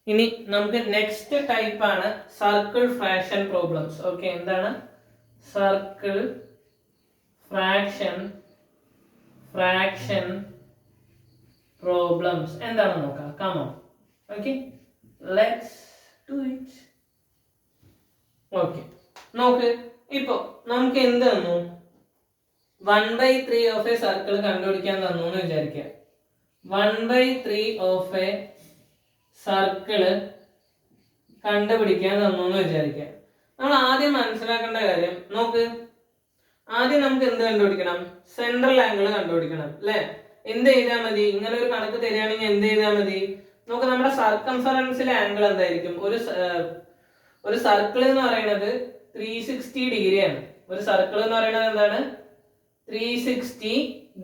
ഇനി നമുക്ക് next type ആണ് സർക്കിൾ ഫ്രാക്ഷൻ പ്രോബ്ലംസ്. ഓക്കെ, എന്താണ് സർക്കിൾ ഫ്രാക്ഷൻ പ്രോബ്ലംസ് എന്താണെന്ന് നോക്കാം. Come on. Okay, let's do it. Okay, നോക്ക്. ഇപ്പൊ നമുക്ക് എന്ത് തന്നു? 1/3 ഓഫ് എ സർക്കിൾ കണ്ടുപിടിക്കാൻ തന്നു എന്ന് വിചാരിക്കുക. 1/3 ഓഫ് എ സർക്കിള് കണ്ടുപിടിക്കാൻ തന്നു എന്ന് വിചാരിക്കുക. നമ്മൾ ആദ്യം മനസ്സിലാക്കേണ്ട കാര്യം നോക്ക്. ആദ്യം നമുക്ക് എന്ത് കണ്ടുപിടിക്കണം? സെൻട്രൽ ആംഗിൾ കണ്ടുപിടിക്കണം അല്ലെ? എന്ത് ചെയ്താൽ മതി? ഇങ്ങനെ ഒരു കണക്ക് തരികയാണെങ്കിൽ എന്ത് ചെയ്താൽ മതി? നമുക്ക് നമ്മുടെ സർക്കംഫറൻസിലെ ആംഗിൾ എന്തായിരിക്കും? ഒരു സർക്കിൾ എന്ന് പറയുന്നത് 360 ഡിഗ്രിയാണ്. ഒരു സർക്കിൾ എന്ന് പറയുന്നത് എന്താണ്? 360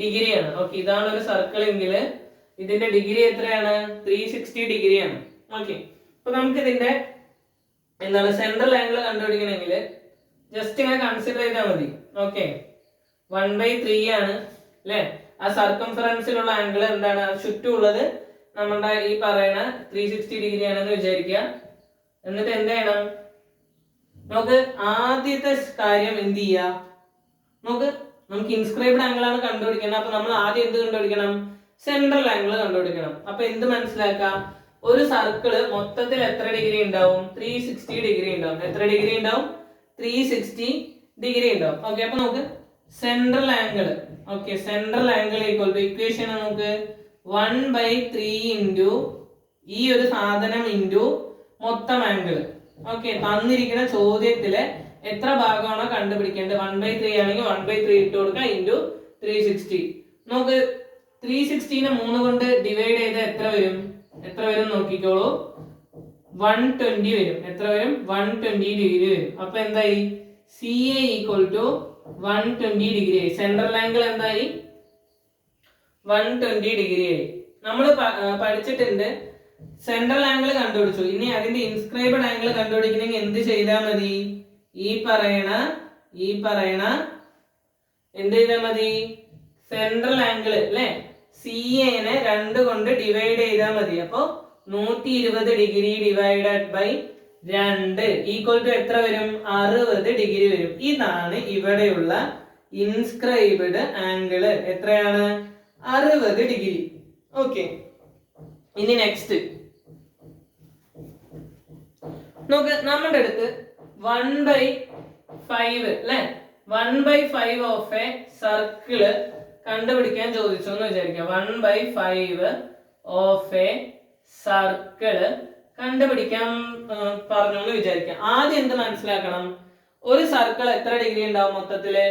ഡിഗ്രിയാണ്. ഓക്കെ, ഇതാണ് ഒരു സർക്കിൾ എങ്കിൽ ഇതിന്റെ ഡിഗ്രി എത്രയാണ്? 360 ഡിഗ്രിയാണ്. ഓക്കെ, അപ്പൊ നമുക്ക് ഇതിന്റെ എന്താണ് സെൻട്രൽ ആംഗിൾ കണ്ടുപിടിക്കണമെങ്കിൽ ജസ്റ്റ് ഇങ്ങനെ കൺസിഡർ ചെയ്താൽ മതി. ഓക്കെ, 1/3 ആണ് അല്ലെ? ആ സർക്കംഫറൻസിലുള്ള ആംഗിൾ എന്താണ്? ചുറ്റുമുള്ളത് നമ്മുടെ ഈ പറയുന്ന 360 ഡിഗ്രി ആണെന്ന് വിചാരിക്കുക. എന്നിട്ട് എന്ത് ചെയ്യണം? നമുക്ക് ആദ്യത്തെ കാര്യം എന്ത് ചെയ്യാം? നമുക്ക് ഇൻസ്ക്രൈബ്ഡ് ആംഗിൾ ആണ് കണ്ടുപിടിക്കുന്നത്. അപ്പൊ നമ്മൾ ആദ്യം എന്ത് കണ്ടുപിടിക്കണം? സെൻട്രൽ ആംഗിൾ കണ്ടുപിടിക്കണം. അപ്പൊ എന്ത് മനസ്സിലാക്കാം? ഒരു സർക്കിള് മൊത്തത്തിൽ എത്ര ഡിഗ്രി ഉണ്ടാവും? 360 ഡിഗ്രി ഉണ്ടാവും. എത്ര ഡിഗ്രി ഉണ്ടാവും? 360 ഡിഗ്രി ഉണ്ടാവും. ഓക്കെ, അപ്പൊ നമുക്ക് central angle. Okay, central angle equal to equation നമുക്ക് 1/3 ഇൻറ്റു ഈ ഒരു സാധനം ഇൻറ്റു മൊത്തം ആംഗിൾ. ഓക്കെ, തന്നിരിക്കുന്ന ചോദ്യത്തില് എത്ര ഭാഗമാണോ കണ്ടുപിടിക്കേണ്ടത്? 1/3 ആണെങ്കിൽ 1/3 ഇട്ട് കൊടുക്കുക ഇൻറ്റു 360. നമുക്ക് 360നെ 3 കൊണ്ട് ഡിവൈഡ് ചെയ്ത് എത്ര വരും? നോക്കിക്കോളൂ. 120 വരും. എത്ര വരും? 120 ഡിഗ്രി വരും. അപ്പൊ എന്തായി? CA ഈക്വൽ ടു 120 ഡിഗ്രി ആയി. സെൻട്രൽ ആംഗിൾ എന്തായി? 120 ഡിഗ്രി ആയി. നമ്മൾ പഠിച്ചിട്ടുണ്ട് സെൻട്രൽ ആംഗിൾ കണ്ടുപിടിച്ചു. ഇനി അതിന്റെ ഇൻസ്ക്രൈബ്ഡ് ആംഗിൾ കണ്ടുപിടിക്കണമെങ്കിൽ എന്ത് ചെയ്താൽ മതി? ഈ പറയണ എന്ത് ചെയ്താൽ മതി? സെൻട്രൽ ആംഗിൾ അല്ലെ? CAനെ 2 കൊണ്ട് ഡിവൈഡ് ചെയ്താൽ മതി. അപ്പൊ 120 degree divided by 2 equal to എത്ര വരും? 60 ഡിഗ്രി വരും. ഇതാണ് ഇവിടെയുള്ള ഇൻസ്ക്രൈബ്ഡ് ആംഗിൾ. എത്രയാണ്? 60 ഡിഗ്രി. ഓക്കെ, ഇനി നെക്സ്റ്റ് നോക്ക്. നമ്മുടെ അടുത്ത് 1/5 അല്ലെ? 1/5 ഓഫ് എ സർക്കിള് കണ്ടുപിടിക്കാൻ ചോദിച്ചു എന്ന് വിചാരിക്കാം. 1/5 ഓഫ് എ സർക്കിള് കണ്ടുപിടിക്കാൻ പറഞ്ഞു എന്ന് വിചാരിക്കാം. ആദ്യം എന്ത് മനസ്സിലാക്കണം? ഒരു സർക്കിൾ എത്ര ഡിഗ്രി ഉണ്ടാവും? മൊത്തത്തില്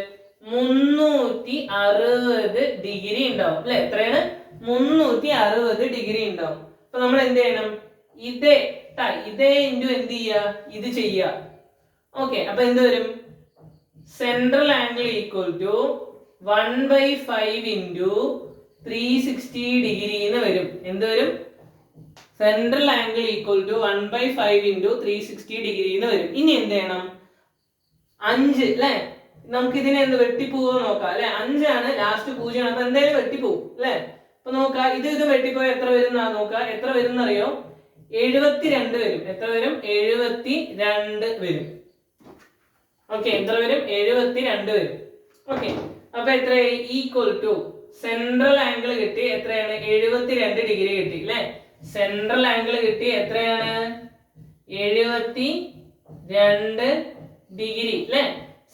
360 ഡിഗ്രി ഉണ്ടാവും അല്ലെ? എത്രയാണ്? 360 ഡിഗ്രി ഉണ്ടാവും. അപ്പൊ നമ്മൾ എന്ത് ചെയ്യണം? ഇതേ ഇൻറ്റു എന്ത് ചെയ്യുക? ഇത് ചെയ്യുക. ഓക്കെ, അപ്പൊ എന്ത് വരും? Central angle equal to 1/5 into 360 degree എന്ന് വരും. എന്ത് വരും? Central angle equal to 1/5 into 360 degree എന്ന് വരും. ഇനി എന്ത് ചെയ്യണം? 5 അല്ലെ? നമുക്ക് ഇതിനെ എന്ത് വെട്ടിപ്പോവോ നോക്കാം അല്ലെ? 5 ആണ്, ലാസ്റ്റ് 0 ആണ്. അപ്പൊ എന്തായാലും വെട്ടിപ്പോവും അല്ലെ? അപ്പൊ നോക്കാം, ഇത് വെട്ടിപ്പോയ എത്ര വരും? നോക്കാം, എത്ര വരും എന്നറിയോ? 72 വരും. എത്ര വരും? 72 വരും. ഓക്കെ, എത്ര വരും? 72 വരും. ഓക്കെ, അപ്പൊ എത്രയായി? ഈക്വൽ ടു സെൻട്രൽ ആംഗിൾ കിട്ടി. എത്രയാണ്? 72 ഡിഗ്രി കിട്ടി അല്ലെ? സെൻട്രൽ ആംഗിൾ കിട്ടി. എത്രയാണ്? 72 ഡിഗ്രി അല്ലെ?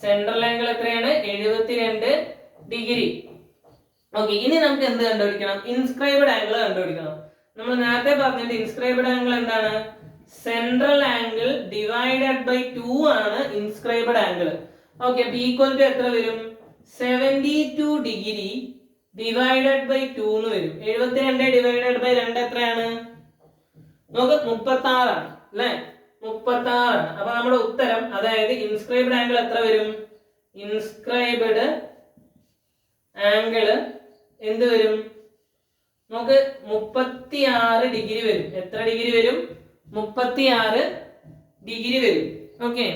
സെൻട്രൽ ആംഗിൾ എത്രയാണ്? 72 ഡിഗ്രി. ഓക്കെ, ഇനി നമുക്ക് എന്ത് കണ്ടുപിടിക്കണം? ഇൻസ്ക്രൈബ്ഡ് ആംഗിൾ കണ്ടുപിടിക്കണം. നമ്മൾ നേരത്തെ പറഞ്ഞിട്ട് ഇൻസ്ക്രൈബ്ഡ് ആംഗിൾ എന്താണ്? സെൻട്രൽ ആംഗിൾ ഡിവൈഡഡ് ബൈ 2 ആണ് ഇൻസ്ക്രൈബ്ഡ് ആംഗിൾ. ഓക്കെ, അപ്പൊ ഈക്വൽ ടു എത്ര വരും? 72 ഡിഗ്രി ഡിവൈഡഡ് ബൈ 2 എന്ന് വരും. 72 ഡിവൈഡഡ് ബൈ 2 എത്രയാണ്? നമുക്ക് 36 ആണ് അല്ലെ? 36 ആണ്. അപ്പൊ നമ്മുടെ ഉത്തരം, അതായത് ഇൻസ്ക്രൈബ്ഡ് ആംഗിൾ എത്ര വരും? ഇൻസ്ക്രൈബ്ഡ് ആംഗിൾ എന്ത് വരും? നമുക്ക് 36 ഡിഗ്രി വരും. എത്ര ഡിഗ്രി വരും? 36 ഡിഗ്രി വരും. ഓക്കെ,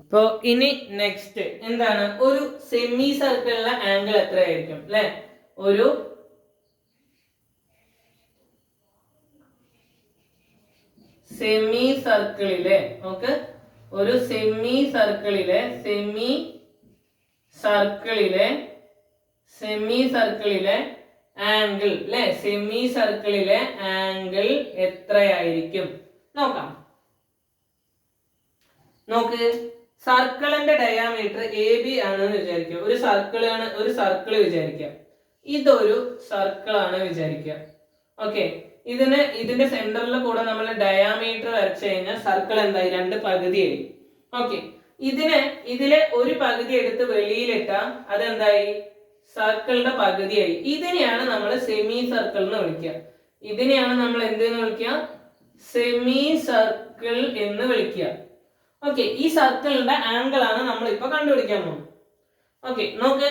ഇപ്പൊ ഇനി നെക്സ്റ്റ് എന്താണ്? ഒരു സെമി സർക്കിളിലെ ആംഗിൾ എത്രയായിരിക്കും അല്ലെ? സെമി സർക്കിളിലെ നമുക്ക് ഒരു സെമി സർക്കിളിലെ ആംഗിൾ അല്ലെ സെമി സർക്കിളിലെ ആംഗിൾ എത്രയായിരിക്കും നോക്കാം. നോക്ക്, സർക്കിളിന്റെ ഡയാമീറ്റർ എ ബി ആണെന്ന് വിചാരിക്കുക. ഒരു സർക്കിൾ വിചാരിക്കുക. ഇതൊരു സർക്കിൾ ആണ് വിചാരിക്കുക. ഓക്കെ, ഇതിന്റെ സെന്ററിൽ കൂടെ നമ്മൾ ഡയാമീറ്റർ വരച്ചു കഴിഞ്ഞാൽ സർക്കിൾ എന്തായി? രണ്ട് പകുതിയായി. ഓക്കെ, ഇതിലെ ഒരു പകുതി എടുത്ത് വെളിയിലിട്ട അതെന്തായി? സർക്കിളിന്റെ പകുതിയായി. ഇതിനെയാണ് നമ്മൾ സെമി സർക്കിൾ എന്ന് വിളിക്കുക. ഇതിനെയാണ് നമ്മൾ എന്തെന്ന് വിളിക്കുക? സെമി സർക്കിൾ എന്ന് വിളിക്കുക. ഓക്കെ, ഈ സർക്കിളിന്റെ ആംഗിൾ ആണ് നമ്മൾ ഇപ്പൊ കണ്ടുപിടിക്കാൻ പോകുന്നത്. ഓക്കെ, നോക്ക്,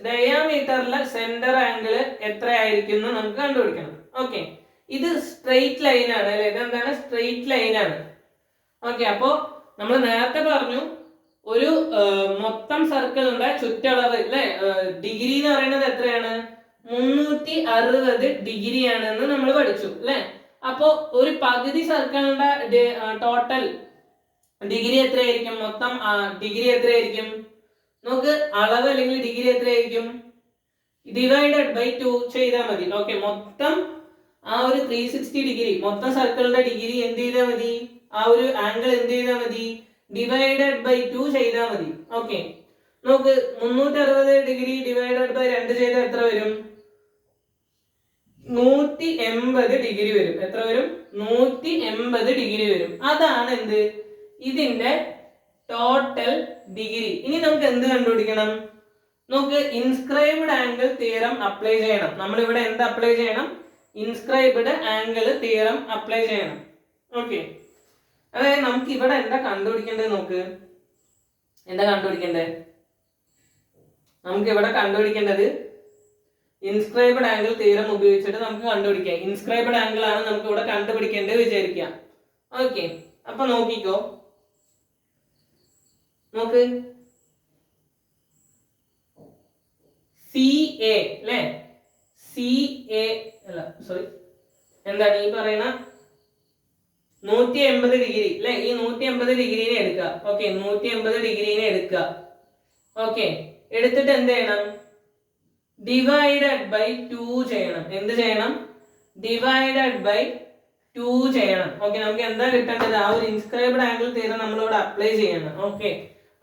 ഡയാമീറ്ററിലെ സെന്റർ ആംഗിൾ എത്രയായിരിക്കും എന്ന് നമുക്ക് കണ്ടുപിടിക്കണം. ഓക്കെ, ഇത് സ്ട്രെയിറ്റ് ലൈൻ ആണ് അല്ലെ? ഇതെന്താണ്? സ്ട്രെയിറ്റ് ലൈൻ ആണ്. ഓക്കെ, അപ്പോ നമ്മൾ നേരത്തെ പറഞ്ഞു ഒരു മൊത്തം സർക്കിളിന്റെ ചുറ്റളവ് അല്ലെ ഡിഗ്രി എന്ന് പറയുന്നത് എത്രയാണ്? 360 ഡിഗ്രി ആണെന്ന് നമ്മൾ പഠിച്ചു അല്ലെ? അപ്പോ ഒരു പകുതി സർക്കിളിന്റെ ടോട്ടൽ ഡിഗ്രി എത്രയായിരിക്കും? മൊത്തം ഡിഗ്രി എത്രയായിരിക്കും? നമുക്ക് അളവ് അല്ലെങ്കിൽ ഡിഗ്രി എത്രയായിരിക്കും? ഡിവൈഡഡ് ബൈ 2 ചെയ്താൽ മതി. ഓക്കെ, മൊത്തം ആ ഒരു 360 ഡിഗ്രി മൊത്തം സർക്കിളിന്റെ ഡിഗ്രി എന്ത് ചെയ്താൽ മതി? ആ ഒരു ആംഗിൾ എന്ത് ചെയ്താൽ മതി? ഡിവൈഡഡ് ബൈ 2 ചെയ്താൽ മതി. ഓക്കെ, നോക്ക്, 360 ഡിഗ്രി ഡിവൈഡഡ് ബൈ 2 ചെയ്താൽ എത്ര വരും? 180 ഡിഗ്രി വരും. എത്ര വരും? 180 ഡിഗ്രി വരും. അതാണ് എന്ത്? ഇതിന്റെ ടോട്ടൽ ഡിഗ്രി. ഇനി നമുക്ക് എന്ത് കണ്ടുപിടിക്കണം? നമുക്ക് ഇൻസ്ക്രൈബ്ഡ് ആംഗിൾ തിയറം അപ്ലൈ ചെയ്യണം. നമ്മൾ ഇവിടെ എന്ത് അപ്ലൈ ചെയ്യണം? ഇൻസ്ക്രൈബ്ഡ് ആംഗിൾ തിയറം അപ്ലൈ ചെയ്യണം. ഓക്കെ, അതായത് നമുക്ക് ഇവിടെ എന്താ കണ്ടുപിടിക്കേണ്ടത്? നോക്ക്, എന്താ കണ്ടുപിടിക്കേണ്ടത്? നമുക്ക് ഇവിടെ കണ്ടുപിടിക്കേണ്ടത് ഇൻസ്ക്രൈബ്ഡ് ആംഗിൾ തിയറം ഉപയോഗിച്ചിട്ട് നമുക്ക് കണ്ടുപിടിക്കാം. ഇൻസ്ക്രൈബ്ഡ് ആംഗിൾ ആണ് നമുക്ക് ഇവിടെ കണ്ടുപിടിക്കേണ്ടത് വിചാരിക്കാം. ഓക്കെ, അപ്പൊ നോക്കിക്കോ, നോക്ക്, സി എ അല്ലെ? എന്താണ് ഈ പറയുന്ന 180 ഡിഗ്രി അല്ലെ? ഈ 180 ഡിഗ്രീനെ എടുക്കുക. ഓക്കെ, 180 ഡിഗ്രീനെ എടുക്കുക. ഓക്കെ, എടുത്തിട്ട് എന്ത് ചെയ്യണം? ഡിവൈഡഡ് ബൈ 2 ചെയ്യണം. എന്ത് ചെയ്യണം? ഡിവൈഡഡ് ബൈ 2 ചെയ്യണം. ഓക്കെ, നമുക്ക് എന്താ കിട്ടേണ്ടത്? ആ ഒരു ഇൻസ്ക്രൈബ്ഡ് ആംഗിൾ തിയറം നമ്മളിവിടെ അപ്ലൈ ചെയ്യണം. ഓക്കെ,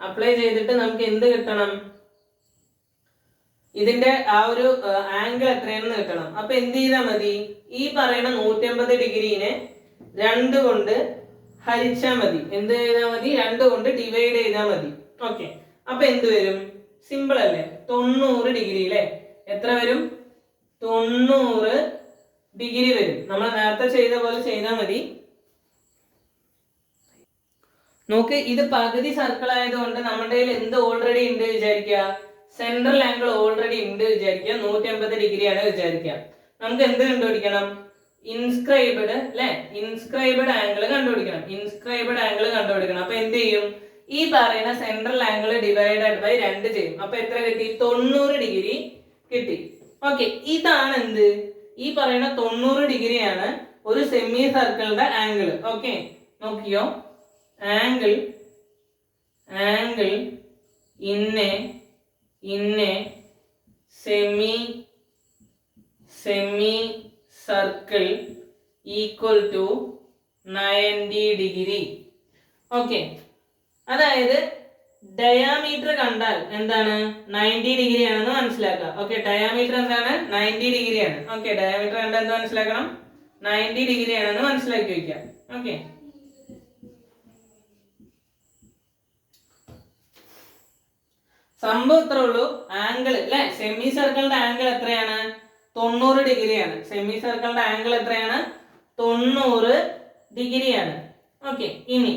അപ്ലൈ ചെയ്തിട്ട് നമുക്ക് എന്ത് കിട്ടണം? ഇതിന്റെ ആ ഒരു ആംഗിൾ എത്രയാണെന്ന് കിട്ടണം. അപ്പൊ എന്ത് ചെയ്താൽ മതി? ഈ പറയുന്ന 180 ഡിഗ്രീനെ 2 കൊണ്ട് ഹരിച്ചാൽ മതി. എന്ത് ചെയ്താൽ മതി? 2 കൊണ്ട് ഡിവൈഡ് ചെയ്താൽ മതി. ഓക്കെ, അപ്പൊ എന്ത് വരും? സിമ്പിൾ അല്ലേ? 90 ഡിഗ്രി അല്ലേ? എത്ര വരും? 90 ഡിഗ്രി വരും. നമ്മൾ നേരത്തെ ചെയ്ത പോലെ ചെയ്താൽ മതി. നോക്ക്, ഇത് പകുതി സർക്കിൾ ആയതുകൊണ്ട് നമ്മുടെ കയ്യിൽ എന്ത് ഓൾറെഡി ഉണ്ട് വിചാരിക്കുക? സെൻട്രൽ ആംഗിൾ ഓൾറെഡി ഉണ്ട് വിചാരിക്കുക. 180 ഡിഗ്രി ആണ് വിചാരിക്കുക. നമുക്ക് എന്ത് കണ്ടുപിടിക്കണം? ഇൻസ്ക്രൈബ്ഡ് അല്ലെ? ഇൻസ്ക്രൈബ്ഡ് ആംഗിൾ കണ്ടുപിടിക്കണം. ഇൻസ്ക്രൈബ്ഡ് ആംഗിൾ കണ്ടുപിടിക്കണം. അപ്പൊ എന്ത് ചെയ്യും? ഈ പറയുന്ന സെൻട്രൽ ആംഗിൾ ഡിവൈഡഡ് ബൈ 2 ചെയ്യും. അപ്പൊ എത്ര കിട്ടി? 90 ഡിഗ്രി കിട്ടി. ഓക്കെ, ഇതാണ് എന്ത്? ഈ പറയുന്ന 90 ഡിഗ്രിയാണ് ഒരു സെമി സർക്കിളിന്റെ ആംഗിൾ. ഓക്കെ, നോക്കിയോ, ആംഗിൾ ഇന്നെ semi circle equal to 90 degree. Okay, അതായത് ഡയാമീറ്റർ കണ്ടാൽ എന്താണ്? 90 ഡിഗ്രി ആണെന്ന് മനസ്സിലാക്കുക. ഓക്കെ, ഡയാമീറ്റർ എന്താണ്? 90 ഡിഗ്രി ആണ്. ഓക്കെ, ഡയാമീറ്റർ കണ്ടാൽ എന്ത് മനസ്സിലാക്കണം? 90 ഡിഗ്രി ആണെന്ന് മനസ്സിലാക്കി വെക്കാം. ഓക്കെ, സംഭവം ഇത്രേ ഉള്ളൂ. ആംഗിൾ അല്ലെ? സെമി സർക്കിളിന്റെ ആംഗിൾ എത്രയാണ്? 90 ഡിഗ്രിയാണ്. സെമി സർക്കിളിന്റെ ആംഗിൾ എത്രയാണ്? 90 ഡിഗ്രിയാണ്. ഓക്കെ, ഇനി